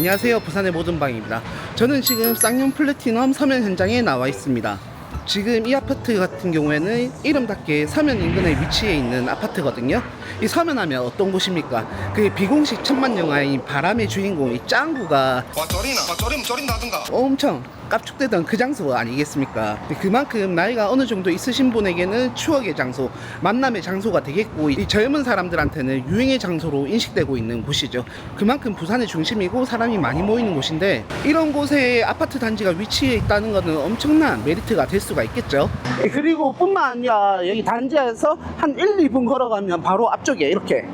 안녕하세요, 부산의 모든방입니다. 저는 지금 쌍용 플래티넘 서면 현장에 나와 있습니다. 지금 이 아파트 같은 경우에는 이름답게 서면 인근에 위치해 있는 아파트거든요. 이 서면하면 어떤 곳입니까? 그 비공식 천만 영화인 바람의 주인공 이 짱구가 쪼린다든가 엄청 깝죽대던 그 장소 아니겠습니까? 그만큼 나이가 어느 정도 있으신 분에게는 추억의 장소, 만남의 장소가 되겠고, 이 젊은 사람들한테는 유행의 장소로 인식되고 있는 곳이죠. 그만큼 부산의 중심이고 사람이 많이 모이는 곳인데, 이런 곳에 아파트 단지가 위치해 있다는 것은 엄청난 메리트가 될 수가 있겠죠. 그리고 뿐만 아니라 여기 단지에서 한 1, 2분 걸어가면 바로 앞쪽에 이렇게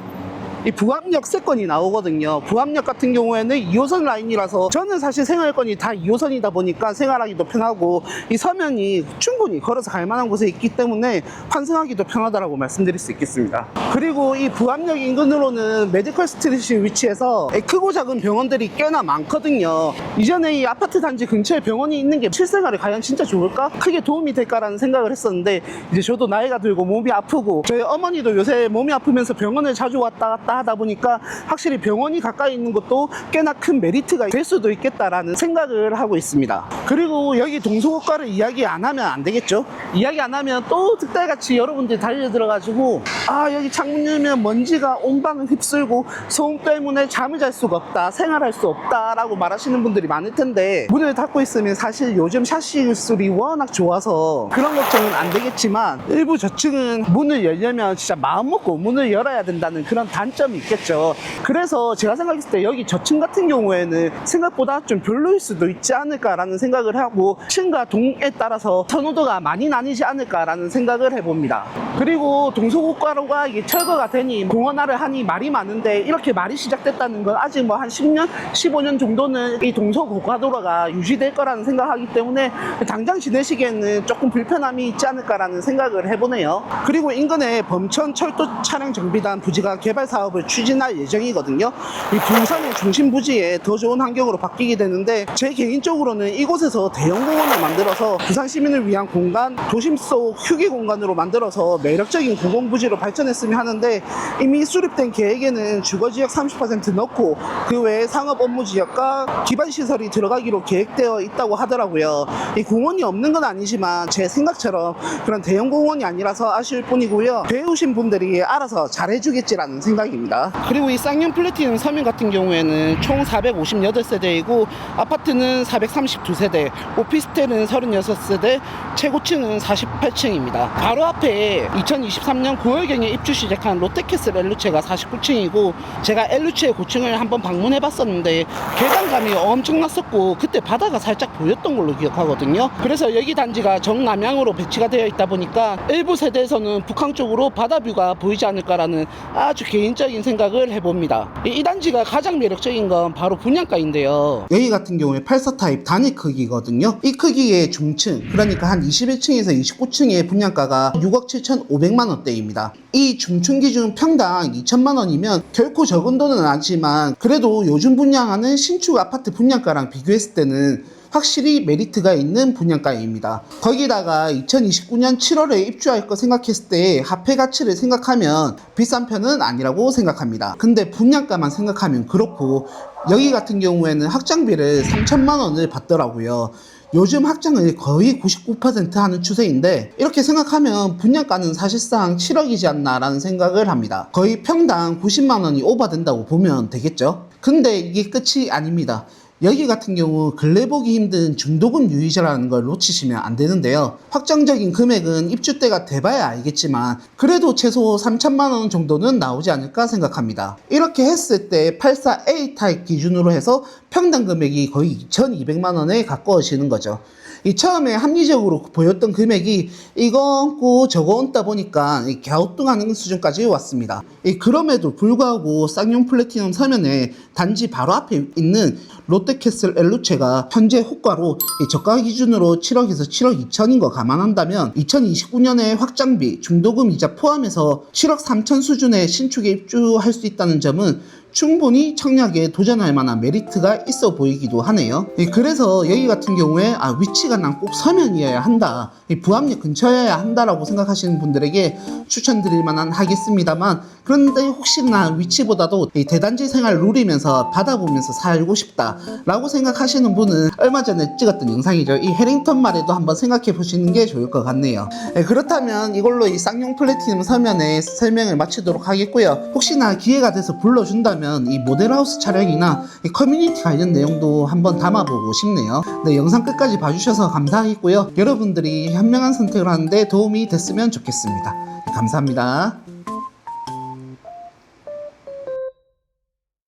이 부암역 세권이 나오거든요. 부암역 같은 경우에는 2호선 라인이라서 저는 사실 생활권이 다 2호선이다 보니까 생활하기도 편하고, 이 서면이 충분히 걸어서 갈 만한 곳에 있기 때문에 환승하기도 편하다고 말씀드릴 수 있겠습니다. 그리고 이 부암역 인근으로는 메디컬 스트릿이 위치해서 크고 작은 병원들이 꽤나 많거든요. 이전에 이 아파트 단지 근처에 병원이 있는 게 실생활에 과연 진짜 좋을까? 크게 도움이 될까라는 생각을 했었는데, 이제 저도 나이가 들고 몸이 아프고 저희 어머니도 요새 몸이 아프면서 병원을 자주 왔다 갔다 하다 보니까 확실히 병원이 가까이 있는 것도 꽤나 큰 메리트가 될 수도 있겠다라는 생각을 하고 있습니다. 그리고 여기 동서고가를 이야기 안 하면 안 되겠죠. 이야기 안 하면 또 득달같이 여러분들이 달려들어가지고 여기 창문 열면 먼지가 온 방을 휩쓸고 소음 때문에 잠을 잘 수가 없다, 생활할 수 없다 라고 말하시는 분들이 많을 텐데, 문을 닫고 있으면 사실 요즘 샤시 기술이 워낙 좋아서 그런 걱정은 안 되겠지만, 일부 저층은 문을 열려면 진짜 마음 먹고 문을 열어야 된다는 그런 단점이 있겠죠. 그래서 제가 생각했을 때 여기 저층 같은 경우에는 생각보다 좀 별로일 수도 있지 않을까라는 생각을 하고, 층과 동에 따라서 선호도가 많이 나뉘지 않을까라는 생각을 해봅니다. 그리고 동서고가로가 이게 철거가 되니 공원화를 하니 말이 많은데, 이렇게 말이 시작됐다는 건 아직 뭐 한 10년, 15년 정도는 이 동서고가도로가 유지될 거라는 생각하기 때문에 당장 지내시기에는 조금 불편함이 있지 않을까라는 생각을 해보네요. 그리고 인근에 범천 철도 차량 정비단 부지가 개발 사업을 추진할 예정이거든요. 이 부산의 중심 부지에 더 좋은 환경으로 바뀌게 되는데, 제 개인적으로는 이곳에서 대형 공원을 만들어서 부산 시민을 위한 공간, 도심 속 휴게 공간으로 만들어서 매력적인 공공부지로 발전했으면 하는데, 이미 수립된 계획에는 주거지역 30% 넣고 그 외에 상업 업무 지역과 기반시설이 들어가기로 계획되어 있다고 하더라고요. 이 공원이 없는 건 아니지만 제 생각처럼 그런 대형 공원이 아니라서 아쉬울 뿐이고요. 배우신 분들이 알아서 잘해주겠지라는 생각입니다. 그리고 이 쌍용 플래티넘 서면 같은 경우에는 총 458세대이고 아파트는 432세대, 오피스텔은 36세대, 최고층은 48층입니다. 바로 앞에 2023년 9월경에 입주 시작한 롯데캐슬 엘루체가 49층이고, 제가 엘루체 고층을 한번 방문해 봤었는데 계단감이 엄청났었고 그때 바다가 살짝 보였던 걸로 기억하거든요. 그래서 여기 단지가 정남향으로 배치가 되어 있다 보니까 일부 세대에서는 북한 쪽으로 바다뷰가 보이지 않을까라는 아주 개인적인 생각을 해봅니다. 이 단지가 가장 매력적인 건 바로 분양가인데요. 여기 같은 경우에 84 타입 단위 크기거든요. 이 크기의 중층, 그러니까 한 21층에서 29층의 분양가가 6억 7,500만 원대입니다. 이 중층 기준 평당 2천만 원이면 결코 적은 돈은 아니지만, 그래도 요즘 분양하는 신축 아파트 분양가랑 비교했을 때는 확실히 메리트가 있는 분양가입니다. 거기다가 2029년 7월에 입주할 거 생각했을 때 화폐 가치를 생각하면 비싼 편은 아니라고 생각합니다. 근데 분양가만 생각하면 그렇고, 여기 같은 경우에는 확장비를 3천만 원을 받더라고요. 요즘 확장을 거의 99% 하는 추세인데, 이렇게 생각하면 분양가는 사실상 7억이지 않나 라는 생각을 합니다. 거의 평당 90만 원이 오버된다고 보면 되겠죠. 근데 이게 끝이 아닙니다. 여기 같은 경우 근래 보기 힘든 중도금 유의자라는 걸 놓치시면 안 되는데요. 확정적인 금액은 입주 때가 돼봐야 알겠지만 그래도 최소 3천만 원 정도는 나오지 않을까 생각합니다. 이렇게 했을 때 84A 타입 기준으로 해서 평당 금액이 거의 2,200만 원에 가까워지는 거죠. 이 처음에 합리적으로 보였던 금액이 이거 얹고 저거 얹다 보니까 갸우뚱하는 수준까지 왔습니다. 그럼에도 불구하고 쌍용 플래티넘 서면에 단지 바로 앞에 있는 롯데캐슬 엘루체가 현재 호가로 저가 기준으로 7억에서 7억 2천인 거 감안한다면 2029년에 확장비, 중도금 이자 포함해서 7억 3천 수준의 신축에 입주할 수 있다는 점은 충분히 청약에 도전할 만한 메리트가 있어 보이기도 하네요. 그래서 여기 같은 경우에 위치가 난 꼭 서면이어야 한다, 부암역 근처여야 한다라고 생각하시는 분들에게 추천드릴 만한 하겠습니다만, 그런데 혹시나 위치보다도 이 대단지 생활 누리면서 바다 보면서 살고 싶다 라고 생각하시는 분은 얼마 전에 찍었던 영상이죠. 이 해링턴 마을에도 한번 생각해 보시는 게 좋을 것 같네요. 그렇다면 이걸로 이 쌍용 플래티넘 서면에 설명을 마치도록 하겠고요. 혹시나 기회가 돼서 불러준다면 이 모델하우스 촬영이나 이 커뮤니티 관련 내용도 한번 담아보고 싶네요. 네, 영상 끝까지 봐주셔서 감사하겠고요. 여러분들이 현명한 선택을 하는데 도움이 됐으면 좋겠습니다. 감사합니다.